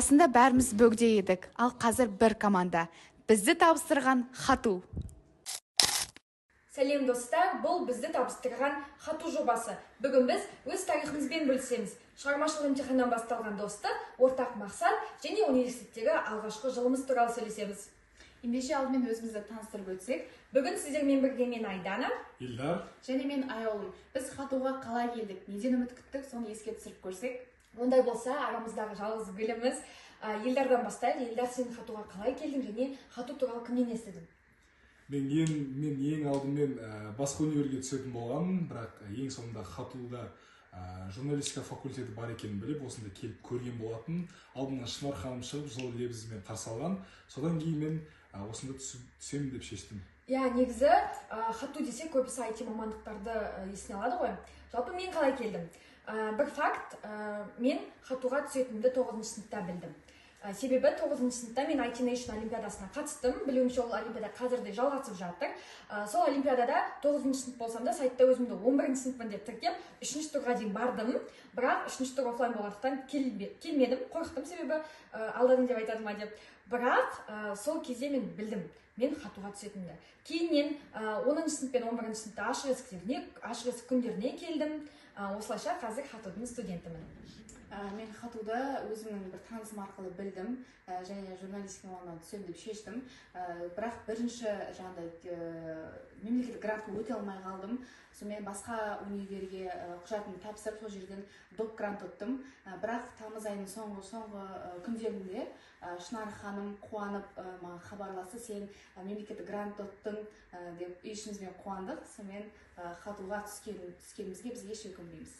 Басында бәріміз бөгде едік, ал қазір бір команда. Бізді табыстырған Хату. Сәлем достар, бұл бізді табыстырған Хату жобасы. Бүгін біз өз тарихымызбен бөлісеміз. Шығармашылық емтиханнан басталған достық, ортақ мақсат және университеттегі алғашқы жылымыз туралы сөйлесеміз. Ендеше алдымен өзімізді таныстырып өтсек. Бүгін сіздермен бірге мен Айдана, Илдар және мен Айолым. Біз Хатуға қалай келдік, неден үміт күттік, соны еске түсіріп көрсек. ондай болса, арамыздағы жалғыз гүліміз Илдардан бастайық. Илдар, сен Хатуға қалай келдің және Хату туралы кімнен естідің? мен ең алдымен басқа универге түсетін болғанмын, бірақ ең соңында Хатуда журналистика факультеті бар екенін біліп, осында келіп көрген болатын. Алдынан Шынар ханым шығып, жылы лебізімен қарсы алған. Содан кейін мен осында түсемін деп шештім. Негізі Хату десе көбісі IT мамандықтарды есіне алады ғой. Жалпы мен қалай келдім? Бір факт, мен Хатуға түсетінімді 9-шы сыныпта білдім. Себебі 9-шы сыныпта мен IT Nation олимпиадасына қатыстым. Білуімше ол олимпиада қазірде жалғасып жатыр. Сол олимпиадада 9-шы сынып болсам да, сайтта өзімді 11-шы сыныппын деп тіркеп, 3-ші турға дейін бардым. Бірақ 3-ші тур офлайн болғандықтан келмедім, қорықтым, себебі алдадың деп айтады ма деп. Бірақ сол кезде мен білдім, мен Хатуға түсетінімді. Кейіннен 10-шы сынып пен 11-шы сыныпта ашық есік күндеріне келдім. Осылайша қазір Хатудың студентімін. Мен Хатуда өзімнің бір танысым арқылы білдім, және журналистика мамандығына түсемін деп шештім. Бірақ бірінші мемлекеттік грантқа өте алмай қалдым. Сонымен басқа универге құжатымды тапсырып, сол жерден доп грант ұттым. Бірақ тамыз айының соңғы күндерінде Шынар ханым қуанып маған хабарласты, сен мемлекеттік грант ұттың деп ішімізбен қуандық. Сонымен Хатуға түскенімізге біз еш өкінбейміз.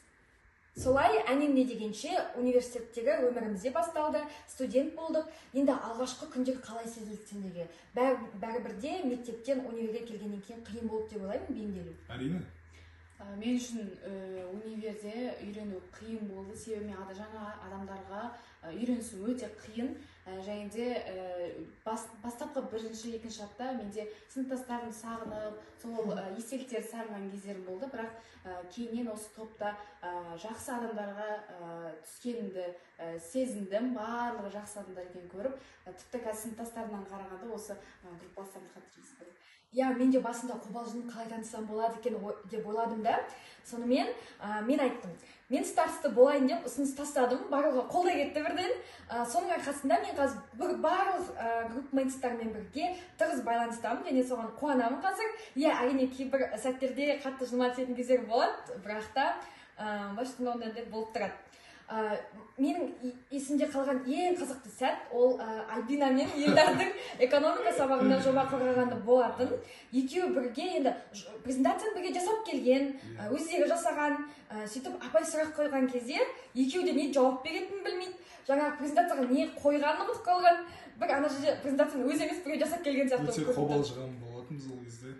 Солай, әнемне дегенше университеттегі өмірімізде басталды, студент болдық. Енді алғашқы күндер қалай сезілді сендерге? Бәрібірде мектептен универге келгеннен кейін қиын болды деп ойлаймын, бейімделу. Әрине. Мен үшін универде үйрену қиын болды, себебі мен жаңа адамдарға үйренісу өте қиын. Және де бастапқы бірінші, екінші апта менде сыныптастарымды сағынып, сол естеліктерді сағынған кездерім болды. Бірақ кейіннен осы топта жақсы адамдарға түскенімді сезіндім, барлығы жақсы адамдар екенін көріп, тіпті қазір сыныптастарымнан қарағанда осы группаластарымды қатты жақсы көрдім. Менде басында қобалжып қалай танысам болады екен деп ойладым да. Сонымен мен айттым. Мен старосты болайын деп ұсыныс тастадым, барлығы қолдай кетті бірден. Соның арқасында мен қазір барлық группмейтстармен бірге тығыз байланыстамын және соған қуанамын қазір. Әрине кейбір сәттерде қатты жылма түсетін кездер болады, бірақ та башқында ондай болып тұрады. Менің есімде қалған ең қызықты сәт ол Альбина мен Илдардың экономика сабағында жоба қорғағаны болатын. Екеуі бірге енді презентацияны бірге жасап келген, өздері жасаған, сөйтіп апай сұрақ қойған кезде екеуі де не жауап беретінін білмейді. Жаңа презентацияға не қойғанын ұмытып қалған. Бір ана жерде презентацияны өзі емес бірге жасап келген сияқты. Өте қобалжыған болатынбыз ол кезде.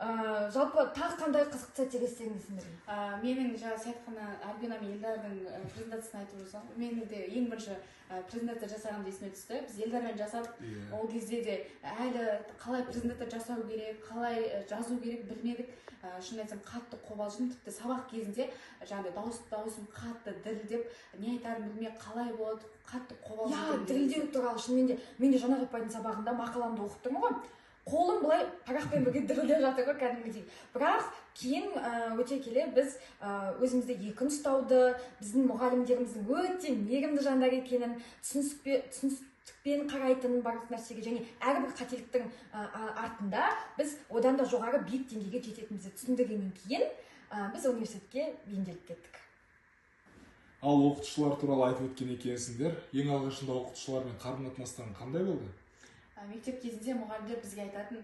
Жалпы тағы қандай қызықты сәттер естеріңдесіңдер? Менің сен айтқанда Альбина мен Илдардың презентациясын айтып жүрсің. Менің де ең бірінші презентация жасағанымды есіме түсті. Біз Илдармен жасап, ол кезде де әлі қалай презентация жасау керек, қалай жазу керек білмедік. Шын айтсам қатты қобалжыдым, тіпті сабақ кезінде даусым қатты дірілдеп, не айтарын білмей қалай болады, қатты қобалжыдым. Дірілдеу туралы шынымен де мен де Жанар апайдың сабағында мақаламды оқып тұрмын ғой. Қолым былай парақпен бірге дірілдеп жатыр ғой кәдімгідей. Бірақ кейін өте келе біз өзімізде екін ұстауды, біздің мұғалімдеріміздің өте мейірімді жандар екенін, түсіністікпен қарайтынын барлық нәрсеге және әрбір қателіктің артында біз одан да жоғары биік деңгейге жететінімізді түсіндіргеннен кейін біз университетке бейімделіп кеттік. Ал оқытушылар туралы айтып өткен екенсіңдер. Ең алғашында оқытушылармен қарым-қатынастарың қандай болды? Мектеп кезінде мұғалімдер бізге айтатын,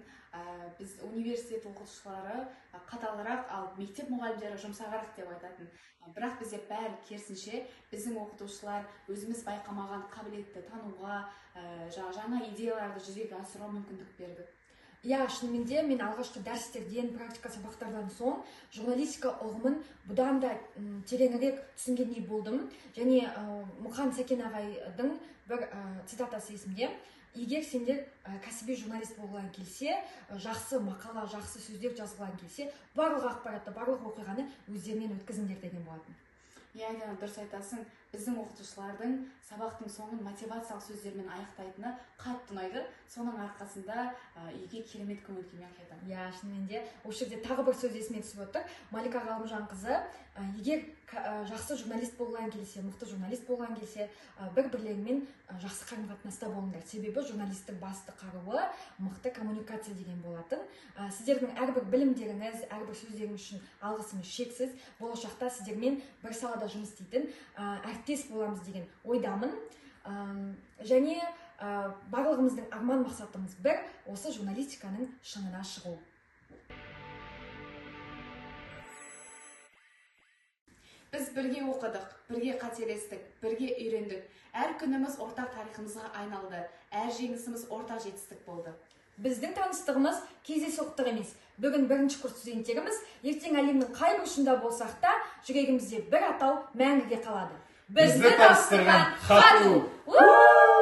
біз университет оқытушылары қаталырақ, ал мектеп мұғалімдері жұмсағырақ деп айтатын. Бірақ бізде бәрі керісінше, біздің оқытушылар өзіміз байқамаған қабілетті тануға, жаңа идеяларды жүзеге асыруға мүмкіндік берді. Шынымен де мен алғашқы дәрістерден, практика сабақтардан соң журналистика ұғымын бұдан да тереңірек түсінгендей болдым. Және Мұқан Сәкен ағайдың бір цитатасы есімде. Егер сендер кәсіби журналист болғыларың келсе, жақсы мақала, жақсы сөздер жазғыларың келсе, барлық ақпаратты, барлық оқиғаны өздерінен өткізіңдер деген болатын. Айдана, дұрыс айтасың. Біздің оқытушылардың сабақтың соңын мотивациялық сөздермен аяқтайтыны қатты ұнайды. Соның арқасында үйге керемет көңіл күймен қайтамын. Шынымен де осы жерде тағы бір сөз есіме түсіп отыр. Малика Ғалымжанқызы, егер жақсы журналист болған келсе, мықты журналист болған келсе, бір-бірлерімен жақсы қарым-қатынаста болыңдар. Себебі журналисттің басты қаруы мықты коммуникация деген болатын. Сіздердің әрбір білімдеріңіз, әрбір сөздеріңіз үшін алғысымыз шексіз. Болашақта сіздермен бір салада жұмыс істейтін әріптес боламыз деген ойдамын. Және барлығымыздың арман мақсатымыз бір, осы журналистиканың шыңына шығу. Біз бірге оқыдық, бірге қателестік, бірге үйрендік. Әр күніміз ортақ тарихымызға айналды. Әр жеңісіміз ортақ жетістік болды. Біздің таныстығымыз кездейсоқтық емес. Бүгін бірінші курс студенттеріміз, ертең әлемнің қай бұрышында болсақ та, жүрегімізде бір атау мәңгіге қалады. Бізді таныстырған Хату!